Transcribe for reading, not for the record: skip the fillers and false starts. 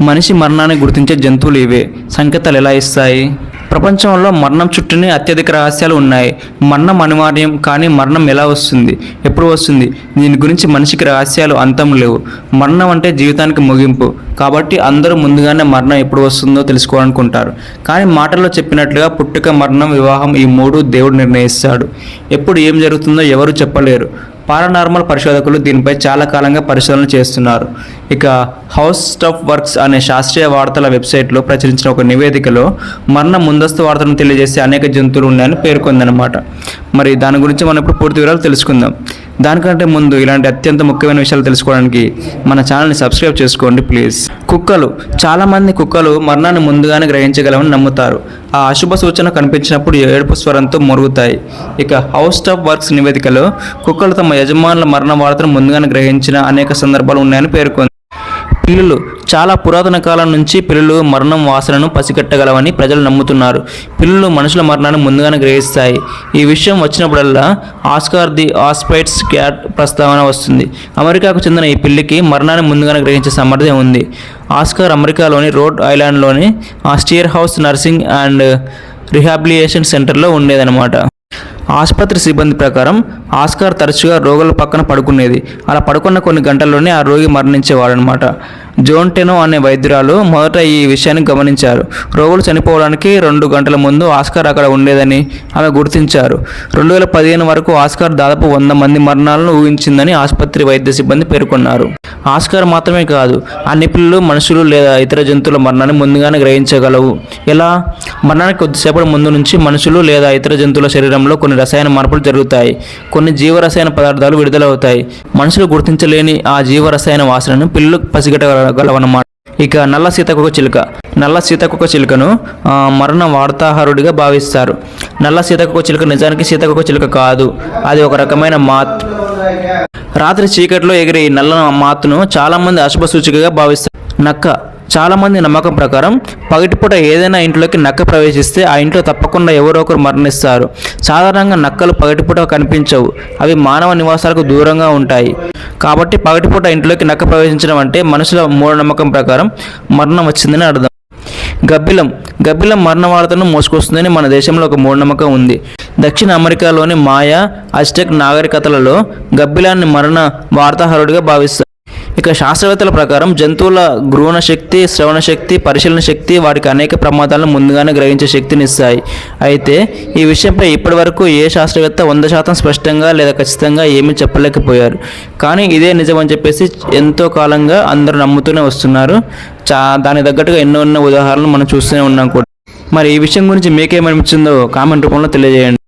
మనిషి మరణాన్ని గుర్తించే జంతువులు ఇవే. సంకేతాలు ఎలా ఇస్తాయి? ప్రపంచంలో మరణం చుట్టూనే అత్యధిక రహస్యాలు ఉన్నాయి. మరణం అనివార్యం, కానీ మరణం ఎలా వస్తుంది, ఎప్పుడు వస్తుంది, దీని గురించి మనిషికి రహస్యాలు అంతం లేవు. మరణం అంటే జీవితానికి ముగింపు, కాబట్టి అందరూ ముందుగానే మరణం ఎప్పుడు వస్తుందో తెలుసుకోవాలనుకుంటారు. కానీ మాటల్లో చెప్పినట్లుగా పుట్టుక, మరణం, వివాహం ఈ మూడు దేవుడు నిర్ణయిస్తాడు. ఎప్పుడు ఏం జరుగుతుందో ఎవరు చెప్పలేరు. పారానార్మల్ పరిశోధకులు దీనిపై చాలా కాలంగా పరిశోధనలు చేస్తున్నారు. ఇక హౌస్ ఆఫ్ వర్క్స్ అనే శాస్త్రీయ వార్తల వెబ్సైట్లో ప్రచురించిన ఒక నివేదికలో మరణం ముందస్తు వార్తలను తెలియజేసే అనేక జంతువులు ఉన్నాయని పేర్కొందనమాట. మరి దాని గురించి మనం ఇప్పుడు పూర్తి వివరాలు తెలుసుకుందాం. దానికంటే ముందు ఇలాంటి అత్యంత ముఖ్యమైన విషయాలు తెలుసుకోవడానికి మన ఛానల్ని సబ్స్క్రైబ్ చేసుకోండి ప్లీజ్. కుక్కలు. చాలామంది కుక్కలు మరణాన్ని ముందుగానే గ్రహించగలవని నమ్ముతారు. ఆ అశుభ సూచన కనిపించినప్పుడు ఏడుపు స్వరంతో మొరుగుతాయి. ఇక హౌస్ ఆఫ్ వర్క్స్ నివేదికలో కుక్కలు తమ యజమానుల మరణ వార్తను ముందుగానే గ్రహించిన అనేక సందర్భాలు ఉన్నాయని పేర్కొంది. పిల్లులు. చాలా పురాతన కాలం నుంచి పిల్లులు మరణం వాసనను పసిగట్టగలవని ప్రజలు నమ్ముతున్నారు. పిల్లులు మనుషుల మరణాన్ని ముందుగానే గ్రహిస్తాయి. ఈ విషయం వచ్చినప్పుడల్లా ఆస్కార్ ది ఆస్పైట్స్ క్యాట్ ప్రస్తావన వస్తుంది. అమెరికాకు చెందిన ఈ పిల్లికి మరణాన్ని ముందుగానే గ్రహించే సామర్థ్యం ఉంది. ఆస్కార్ అమెరికాలోని రోడ్ ఐలాండ్లోని Steere House nursing and rehabilitation సెంటర్లో ఉండేదన్నమాట. ఆసుపత్రి సిబ్బంది ప్రకారం ఆస్కార్ తరచుగా రోగుల పక్కన పడుకునేది. అలా పడుకున్న కొన్ని గంటల్లోనే ఆ రోగి మరణించేవాడనమాట. జోన్ టెనో అనే వైద్యురాలు మొదట ఈ విషయాన్ని గమనించారు. రోగులు చనిపోవడానికి 2 గంటల ముందు ఆస్కార్ అక్కడ ఉండేదని ఆమె గుర్తించారు. 2015 వరకు ఆస్కార్ దాదాపు 100 మంది మరణాలను ఊహించిందని ఆసుపత్రి వైద్య సిబ్బంది పేర్కొన్నారు. ఆస్కార్ మాత్రమే కాదు, అన్ని పిల్లులు మనుషులు లేదా ఇతర జంతువుల మరణాన్ని ముందుగానే గ్రహించగలవు. ఎలా? మరణానికి కొద్దిసేపటి ముందు నుంచి మనుషులు లేదా ఇతర జంతువుల శరీరంలో కొన్ని రసాయన మార్పులు జరుగుతాయి. కొన్ని జీవరసాయన పదార్థాలు విడుదలవుతాయి. మనుషులు గుర్తించలేని ఆ జీవరసాయన వాసనను పిల్లులు పసిగట్టగలవన్నమాట. ఇక నల్ల సీతాకోక చిలుక. నల్ల సీతాకోక చిలుకను మరణ వార్తాహరుడిగా భావిస్తారు. నల్ల సీతాకోక చిలుక నిజానికి సీతాకోక చిలుక కాదు, అది ఒక రకమైన మాత్. రాత్రి చీకట్లో ఎగిరే ఈ నల్ల మాత్ను చాలామంది అశుభ సూచికగా భావిస్తారు. నక్క. చాలామంది నమ్మకం ప్రకారం పగటిపూట ఏదైనా ఇంట్లోకి నక్క ప్రవేశిస్తే ఆ ఇంట్లో తప్పకుండా ఎవరో ఒకరు మరణిస్తారు. సాధారణంగా నక్కలు పగటిపూట కనిపించవు, అవి మానవ నివాసాలకు దూరంగా ఉంటాయి. కాబట్టి పగటిపూట ఇంట్లోకి నక్క ప్రవేశించడం అంటే మనుషుల మూఢనమ్మకం ప్రకారం మరణం వచ్చిందని అర్థం. గబ్బిలం. గబ్బిలం మరణ వార్తను మోసుకొస్తుందని మన దేశంలో ఒక మూఢనమ్మకం ఉంది. దక్షిణ అమెరికాలోని మాయా, అజ్టెక్ నాగరికతలలో గబ్బిలాన్ని మరణ వార్తాహరుడిగా భావిస్తారు. ఇక శాస్త్రవేత్తల ప్రకారం జంతువుల గ్రహణ శక్తి, శ్రవణ శక్తి, పరిశీలన శక్తి వాటికి అనేక ప్రమాదాలను ముందుగానే గ్రహించే శక్తిని ఇస్తాయి. అయితే ఈ విషయంపై ఇప్పటి వరకు ఏ శాస్త్రవేత్త 100% స్పష్టంగా లేదా ఖచ్చితంగా ఏమీ చెప్పలేకపోయారు. కానీ ఇదే నిజమని చెప్పేసి ఎంతో కాలంగా అందరూ నమ్ముతూనే వస్తున్నారు. దానికి తగ్గట్టుగా ఎన్నో ఉదాహరణలు మనం చూస్తూనే ఉన్నాం కూడా. మరి ఈ విషయం గురించి మీకేమనిపించిందో కామెంట్ రూపంలో తెలియజేయండి.